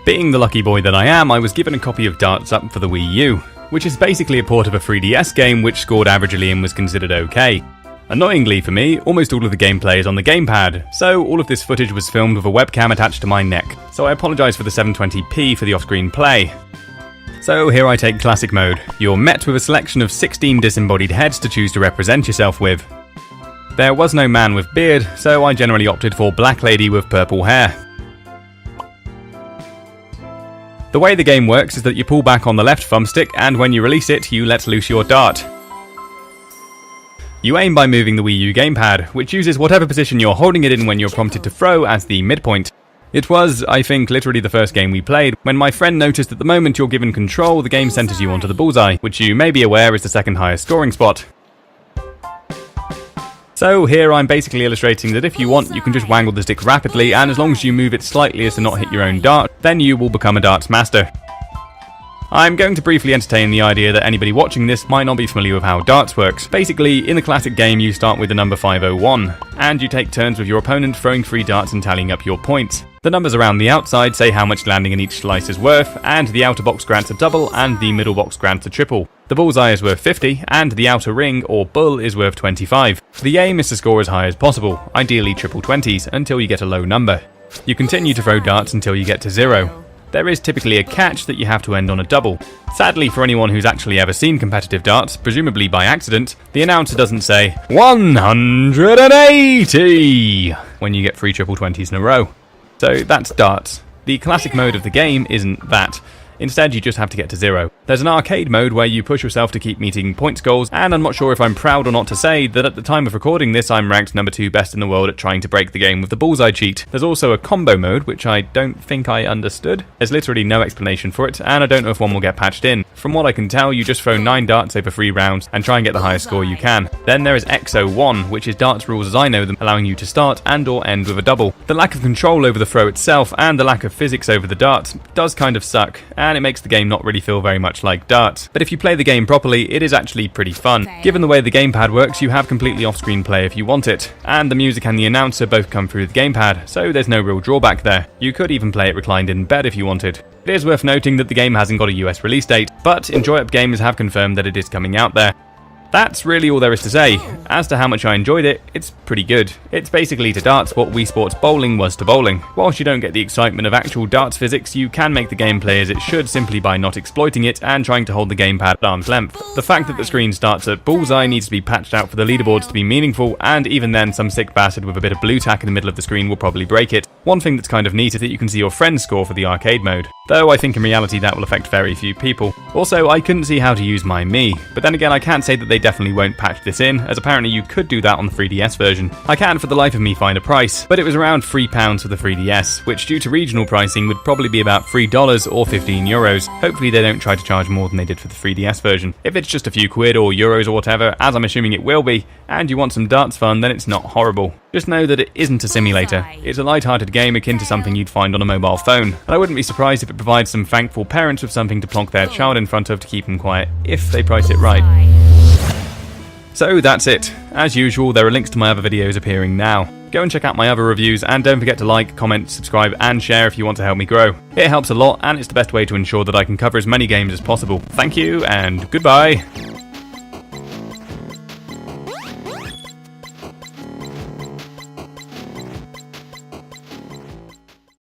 Being the lucky boy that I am, I was given a copy of Darts Up for the Wii U, which is basically a port of a 3DS game which scored averagely and was considered okay. Annoyingly for me, almost all of the gameplay is on the gamepad, so all of this footage was filmed with a webcam attached to my neck, so I apologise for the 720p for the off-screen play. So here I take Classic Mode. You're met with a selection of 16 disembodied heads to choose to represent yourself with. There was no man with beard, so I generally opted for Black Lady with purple hair. The way the game works is that you pull back on the left thumbstick, and when you release it, you let loose your dart. You aim by moving the Wii U gamepad, which uses whatever position you're holding it in when you're prompted to throw as the midpoint. It was, I think, literally the first game we played, when my friend noticed that the moment you're given control, the game centers you onto the bullseye, which you may be aware is the second highest scoring spot. So here I'm basically illustrating that if you want, you can just wangle the stick rapidly, and as long as you move it slightly as to not hit your own dart, then you will become a darts master. I'm going to briefly entertain the idea that anybody watching this might not be familiar with how darts works. Basically, in the classic game you start with the number 501, and you take turns with your opponent throwing 3 darts and tallying up your points. The numbers around the outside say how much landing in each slice is worth, and the outer box grants a double and the middle box grants a triple. The bullseye is worth 50, and the outer ring, or bull, is worth 25. The aim is to score as high as possible, ideally triple 20s, until you get a low number. You continue to throw darts until you get to 0. There is typically a catch that you have to end on a double. Sadly for anyone who's actually ever seen competitive darts, presumably by accident, the announcer doesn't say 180 when you get 3 triple 20s in a row. So that's darts. The classic mode of the game isn't that. Instead, you just have to get to 0. There's an arcade mode where you push yourself to keep meeting points goals, and I'm not sure if I'm proud or not to say that at the time of recording this, I'm ranked number 2 best in the world at trying to break the game with the bullseye cheat. There's also a combo mode, which I don't think I understood. There's literally no explanation for it, and I don't know if one will get patched in. From what I can tell, you just throw 9 darts over 3 rounds and try and get the highest score you can. Then there is XO1, which is darts rules as I know them, allowing you to start and or end with a double. The lack of control over the throw itself and the lack of physics over the darts does kind of suck, and it makes the game not really feel very much like darts. But if you play the game properly, it is actually pretty fun. Given the way the gamepad works, you have completely off-screen play if you want it, and the music and the announcer both come through the gamepad, so there's no real drawback there. You could even play it reclined in bed if you wanted. It is worth noting that the game hasn't got a US release date, but Enjoy Up Gamers have confirmed that it is coming out there. That's really all there is to say. As to how much I enjoyed it, it's pretty good. It's basically to darts what Wii Sports bowling was to bowling. Whilst you don't get the excitement of actual darts physics, you can make the game play as it should simply by not exploiting it and trying to hold the gamepad at arm's length. The fact that the screen starts at bullseye needs to be patched out for the leaderboards to be meaningful, and even then some sick bastard with a bit of blue tack in the middle of the screen will probably break it. One thing that's kind of neat is that you can see your friend's score for the arcade mode, though I think in reality that will affect very few people. Also, I couldn't see how to use my Mii, but then again I can't say that they definitely won't patch this in, as apparently you could do that on the 3DS version. I can't for the life of me find a price, but it was around £3 for the 3DS, which due to regional pricing would probably be about $3 or €15. Hopefully they don't try to charge more than they did for the 3DS version. If it's just a few quid or euros or whatever, as I'm assuming it will be, and you want some darts fun, then it's not horrible. Just know that it isn't a simulator. It's a light-hearted game akin to something you'd find on a mobile phone, and I wouldn't be surprised if it provides some thankful parents with something to plonk their child in front of to keep them quiet, if they price it right. So that's it. As usual, there are links to my other videos appearing now. Go and check out my other reviews, and don't forget to like, comment, subscribe and share if you want to help me grow. It helps a lot, and it's the best way to ensure that I can cover as many games as possible. Thank you, and goodbye!